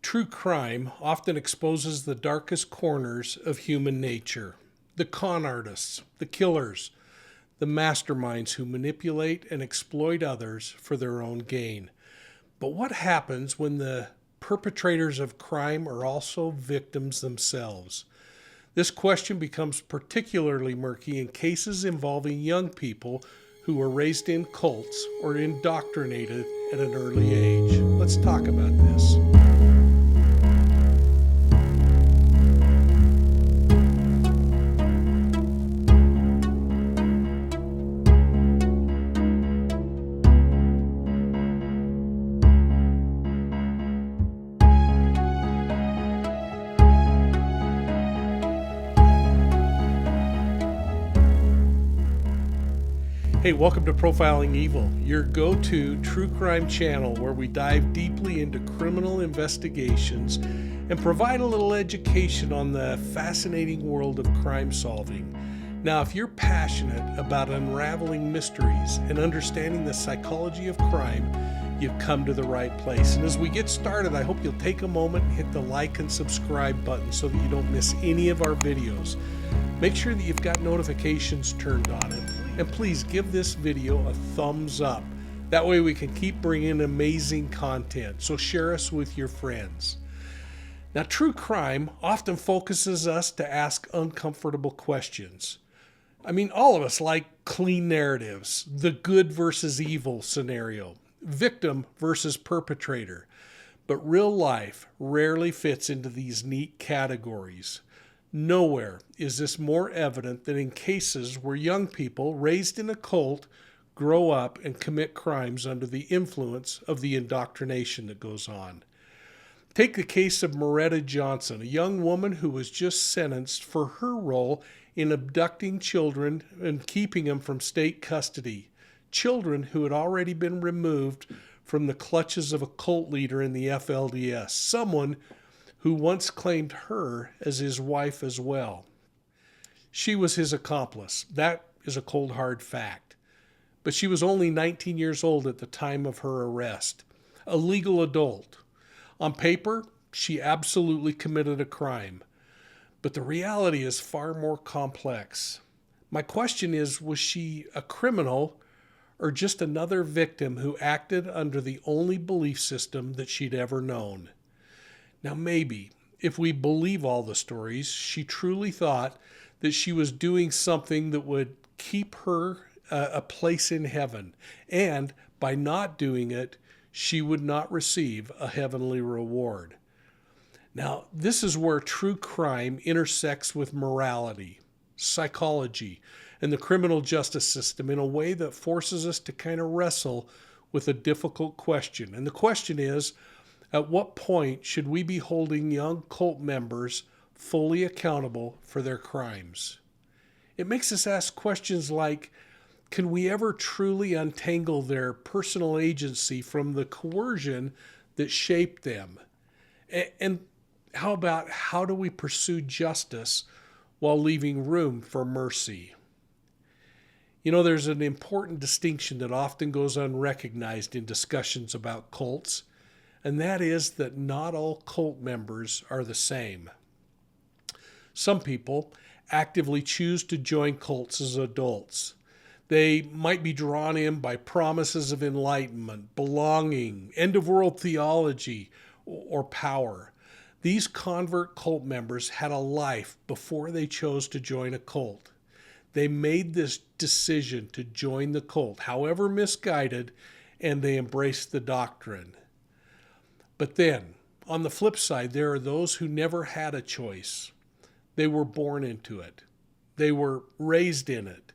True crime often exposes the darkest corners of human nature. The con artists, the killers, the masterminds who manipulate and exploit others for their own gain. But what happens when the perpetrators of crime are also victims themselves? This question becomes particularly murky in cases involving young people who were raised in cults or indoctrinated at an early age. Let's talk about this. Hey, welcome to Profiling Evil, your go-to true crime channel where we dive deeply into criminal investigations and provide a little education on the fascinating world of crime solving. Now, if you're passionate about unraveling mysteries and understanding the psychology of crime, you've come to the right place. And as we get started, I hope you'll take a moment and hit the like and subscribe button so that you don't miss any of our videos. Make sure that you've got notifications turned on it. And please give this video a thumbs up. That way we can keep bringing amazing content. So share us with your friends. Now, true crime often focuses us to ask uncomfortable questions. I mean, all of us like clean narratives, the good versus evil scenario, victim versus perpetrator. But real life rarely fits into these neat categories. Nowhere is this more evident than in cases where young people raised in a cult grow up and commit crimes under the influence of the indoctrination that goes on. Take the case of Moretta Johnson, a young woman who was just sentenced for her role in abducting children and keeping them from state custody, children who had already been removed from the clutches of a cult leader in the FLDS, someone who once claimed her as his wife as well. She was his accomplice. That is a cold, hard fact. But she was only 19 years old at the time of her arrest, a legal adult. On paper, she absolutely committed a crime. But the reality is far more complex. My question is, was she a criminal or just another victim who acted under the only belief system that she'd ever known? Now, maybe, if we believe all the stories, she truly thought that she was doing something that would keep her a place in heaven, and by not doing it, she would not receive a heavenly reward. Now, this is where true crime intersects with morality, psychology, and the criminal justice system in a way that forces us to kind of wrestle with a difficult question. And the question is, at what point should we be holding young cult members fully accountable for their crimes? It makes us ask questions like, can we ever truly untangle their personal agency from the coercion that shaped them? And how about, how do we pursue justice while leaving room for mercy? You know, there's an important distinction that often goes unrecognized in discussions about cults, and that is that not all cult members are the same. Some people actively choose to join cults as adults. They might be drawn in by promises of enlightenment, belonging, end-of-world theology, or power. These convert cult members had a life before they chose to join a cult. They made this decision to join the cult, however misguided, and they embraced the doctrine. But then, on the flip side, there are those who never had a choice. They were born into it. They were raised in it.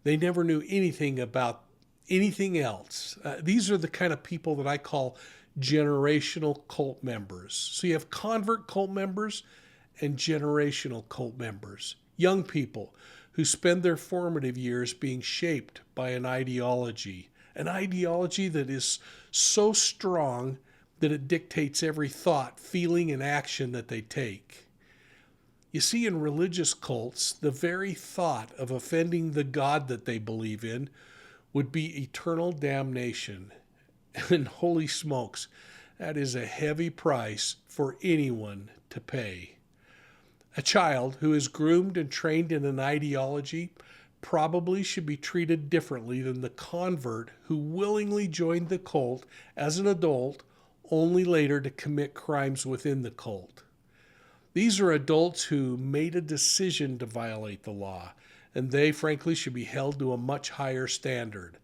They never knew anything about anything else. These are the kind of people that I call generational cult members. So you have convert cult members and generational cult members. Young people who spend their formative years being shaped by an ideology that is so strong that it dictates every thought, feeling, and action that they take. You see, in religious cults, the very thought of offending the God that they believe in would be eternal damnation. And holy smokes, That is a heavy price for anyone to pay. A child who is groomed and trained in an ideology probably should be treated differently than the convert who willingly joined the cult as an adult, only later to commit crimes within the cult. These are adults who made a decision to violate the law, and they, frankly, should be held to a much higher standard.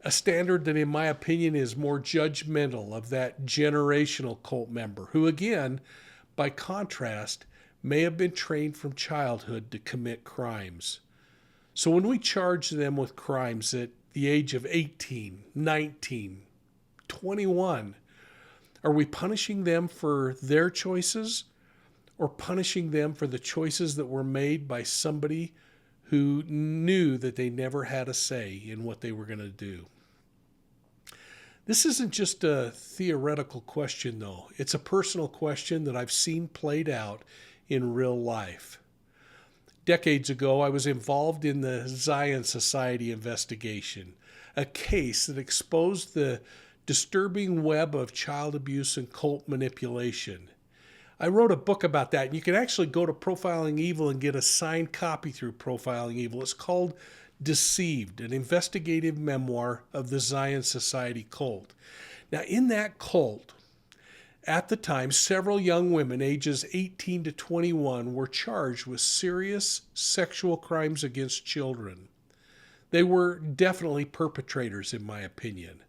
A standard that, in my opinion, is more judgmental of that generational cult member who, again, by contrast, may have been trained from childhood to commit crimes. So when we charge them with crimes at the age of 18, 19, 21, are we punishing them for their choices or punishing them for the choices that were made by somebody who knew that they never had a say in what they were going to do? This isn't just a theoretical question, though. It's a personal question that I've seen played out in real life. Decades ago, I was involved in the Zion Society investigation, a case that exposed the disturbing web of child abuse and cult manipulation. I wrote a book about that, and you can actually go to Profiling Evil and get a signed copy through Profiling Evil. It's called Deceived, an investigative memoir of the Zion Society cult. Now, in that cult, at the time, several young women ages 18 to 21 were charged with serious sexual crimes against children. They were definitely perpetrators, in my opinion.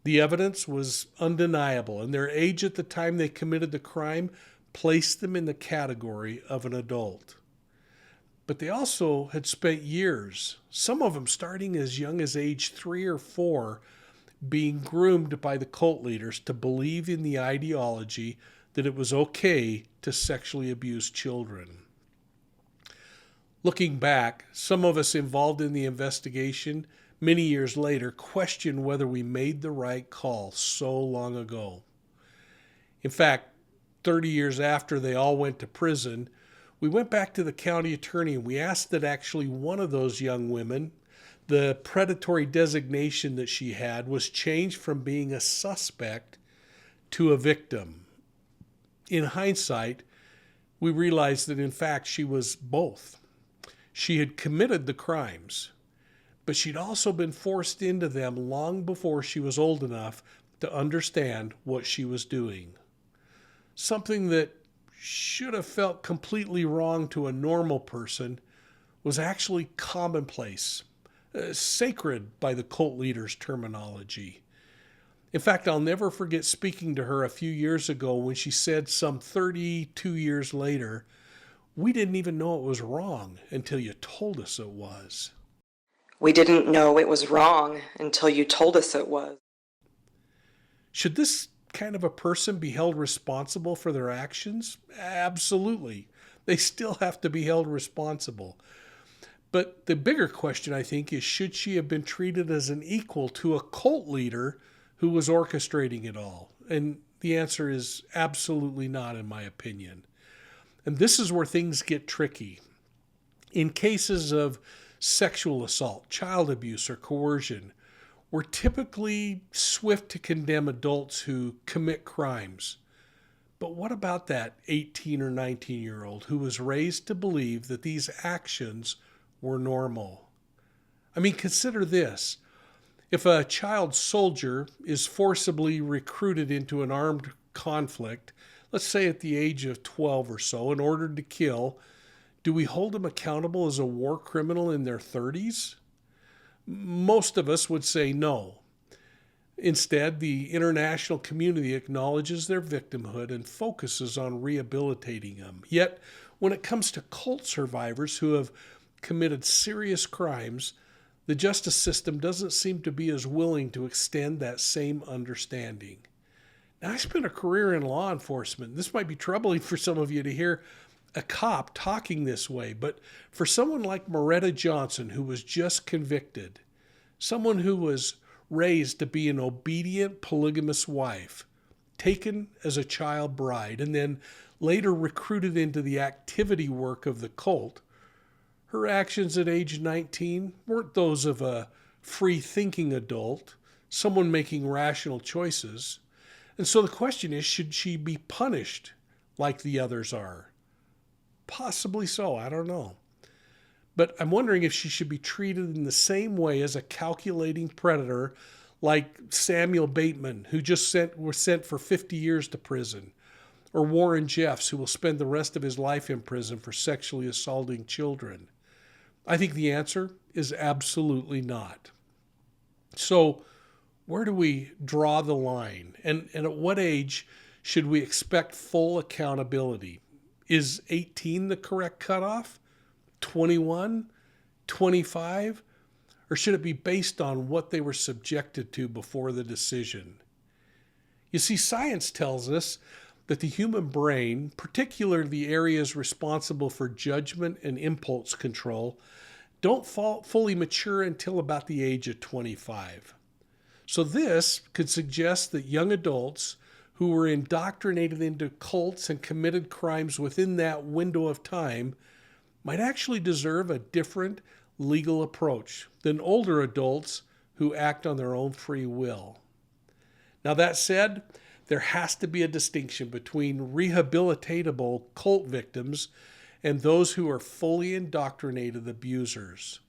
The evidence was undeniable, and their age at the time they committed the crime placed them in the category of an adult. But they also had spent years, some of them starting as young as age 3 or 4, being groomed by the cult leaders to believe in the ideology that it was okay to sexually abuse children. Looking back, some of us involved in the investigation many years later question whether we made the right call so long ago. In fact, 30 years after they all went to prison, we went back to the county attorney and we asked that actually one of those young women, the predatory designation that she had, was changed from being a suspect to a victim. In hindsight, we realized that in fact she was both. She had committed the crimes, but she'd also been forced into them long before she was old enough to understand what she was doing. Something that should have felt completely wrong to a normal person was actually commonplace, sacred by the cult leaders' terminology. In fact, I'll never forget speaking to her a few years ago when she said some 32 years later, "We didn't even know it was wrong until you told us it was." We didn't know it was wrong until you told us it was. Should this kind of a person be held responsible for their actions? Absolutely. They still have to be held responsible. But the bigger question, I think, is should she have been treated as an equal to a cult leader who was orchestrating it all? And the answer is absolutely not, in my opinion. And this is where things get tricky. In cases of sexual assault, child abuse, or coercion, we're typically swift to condemn adults who commit crimes. But what about that 18 or 19-year-old who was raised to believe that these actions were normal? I mean, consider this. If a child soldier is forcibly recruited into an armed conflict, let's say at the age of 12 or so, and ordered to kill, do we hold them accountable as a war criminal in their 30s? Most of us would say no. Instead, the international community acknowledges their victimhood and focuses on rehabilitating them. Yet, when it comes to cult survivors who have committed serious crimes, the justice system doesn't seem to be as willing to extend that same understanding. Now, I spent a career in law enforcement. This might be troubling for some of you to hear a cop talking this way, but for someone like Moretta Johnson, who was just convicted, someone who was raised to be an obedient polygamous wife, taken as a child bride, and then later recruited into the activity work of the cult, her actions at age 19 weren't those of a free-thinking adult, someone making rational choices. And so the question is, should she be punished like the others are? Possibly so, I don't know. But I'm wondering if she should be treated in the same way as a calculating predator like Samuel Bateman, who was sent for 50 years to prison, or Warren Jeffs, who will spend the rest of his life in prison for sexually assaulting children. I think the answer is absolutely not. So where do we draw the line? And at what age should we expect full accountability? Is 18 the correct cutoff? 21? 25? Or should it be based on what they were subjected to before the decision? You see, science tells us that the human brain, particularly the areas responsible for judgment and impulse control, don't fully mature until about the age of 25. So this could suggest that young adults who were indoctrinated into cults and committed crimes within that window of time might actually deserve a different legal approach than older adults who act on their own free will. Now, that said, there has to be a distinction between rehabilitatable cult victims and those who are fully indoctrinated abusers.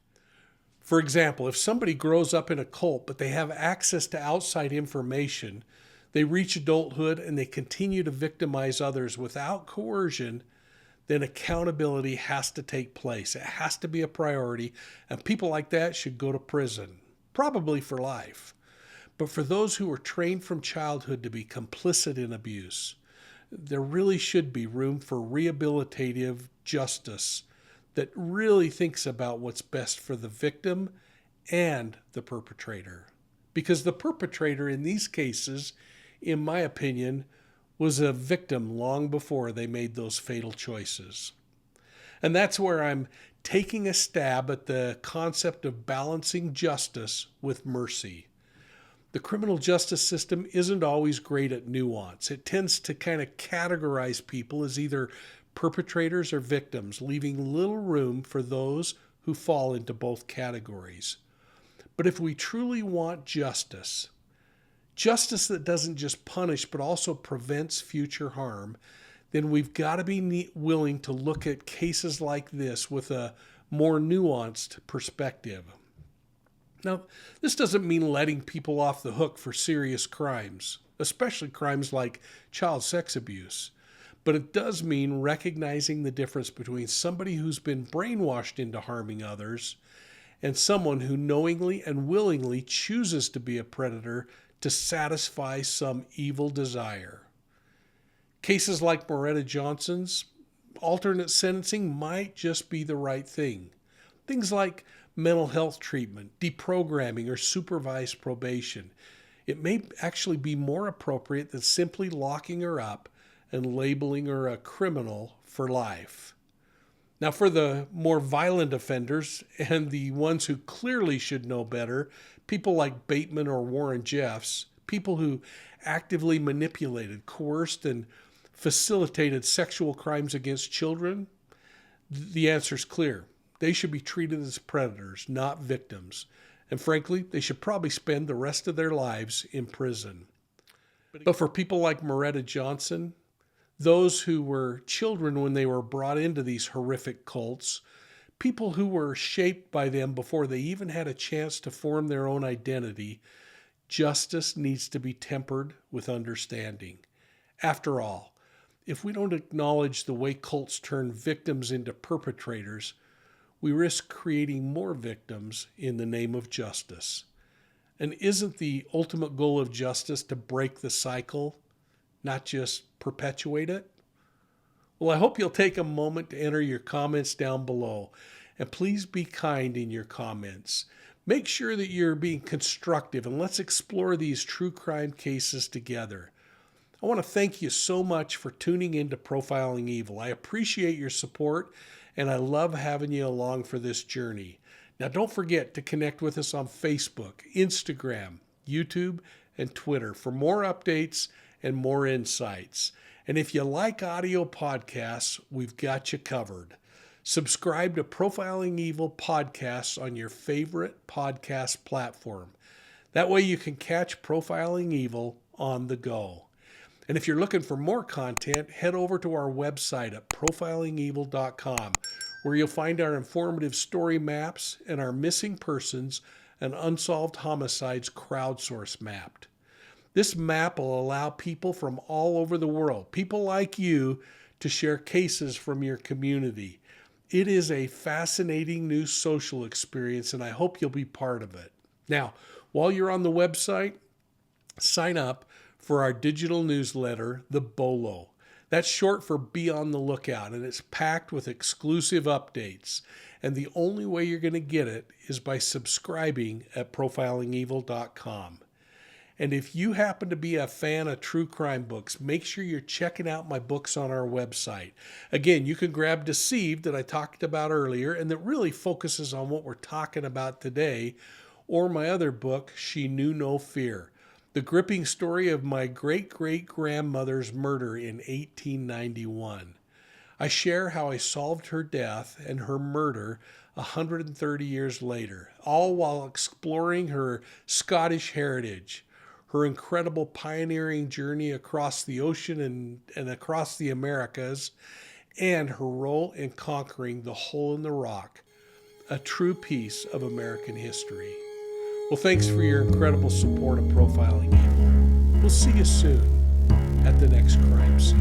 For example, if somebody grows up in a cult but they have access to outside information, they reach adulthood and they continue to victimize others without coercion, then accountability has to take place. It has to be a priority, and people like that should go to prison, probably for life. But for those who were trained from childhood to be complicit in abuse, there really should be room for rehabilitative justice that really thinks about what's best for the victim and the perpetrator. Because the perpetrator in these cases, in my opinion, was a victim long before they made those fatal choices. And that's where I'm taking a stab at the concept of balancing justice with mercy. The criminal justice system isn't always great at nuance. It tends to kind of categorize people as either perpetrators or victims, leaving little room for those who fall into both categories. But if we truly want justice that doesn't just punish but also prevents future harm, then we've got to be willing to look at cases like this with a more nuanced perspective. Now, this doesn't mean letting people off the hook for serious crimes, especially crimes like child sex abuse. But it does mean recognizing the difference between somebody who's been brainwashed into harming others and someone who knowingly and willingly chooses to be a predator to satisfy some evil desire. Cases like Moretta Johnson's, alternate sentencing might just be the right thing. Things like mental health treatment, deprogramming, or supervised probation. It may actually be more appropriate than simply locking her up and labeling her a criminal for life. Now, for the more violent offenders and the ones who clearly should know better, people like Bateman or Warren Jeffs, people who actively manipulated, coerced, and facilitated sexual crimes against children, the answer is clear. They should be treated as predators, not victims. And frankly, they should probably spend the rest of their lives in prison. But for people like Moretta Johnson, those who were children when they were brought into these horrific cults, people who were shaped by them before they even had a chance to form their own identity, justice needs to be tempered with understanding. After all, if we don't acknowledge the way cults turn victims into perpetrators, we risk creating more victims in the name of justice. And isn't the ultimate goal of justice to break the cycle, not just perpetuate it? Well, I hope you'll take a moment to enter your comments down below. And please be kind in your comments. Make sure that you're being constructive, and let's explore these true crime cases together. I want to thank you so much for tuning in to Profiling Evil. I appreciate your support, and I love having you along for this journey. Now, don't forget to connect with us on Facebook, Instagram, YouTube, and Twitter for more updates and more insights. And if you like audio podcasts, we've got you covered. Subscribe to Profiling Evil podcasts on your favorite podcast platform. That way you can catch Profiling Evil on the go. And if you're looking for more content, head over to our website at profilingevil.com, where you'll find our informative story maps and our missing persons and unsolved homicides crowdsource mapped. This map will allow people from all over the world, people like you, to share cases from your community. It is a fascinating new social experience, and I hope you'll be part of it. Now, while you're on the website, sign up for our digital newsletter, The Bolo. That's short for Be on the Lookout, and it's packed with exclusive updates. And the only way you're going to get it is by subscribing at profilingevil.com. And if you happen to be a fan of true crime books, make sure you're checking out my books on our website. Again, you can grab Deceived that I talked about earlier and that really focuses on what we're talking about today, or my other book, She Knew No Fear, the gripping story of my great-great-grandmother's murder in 1891. I share how I solved her death and her murder 130 years later, all while exploring her Scottish heritage, her incredible pioneering journey across the ocean and across the Americas, and her role in conquering the hole in the rock, a true piece of American history. Well, thanks for your incredible support of Profiling Evil. We'll see you soon at the next crime scene.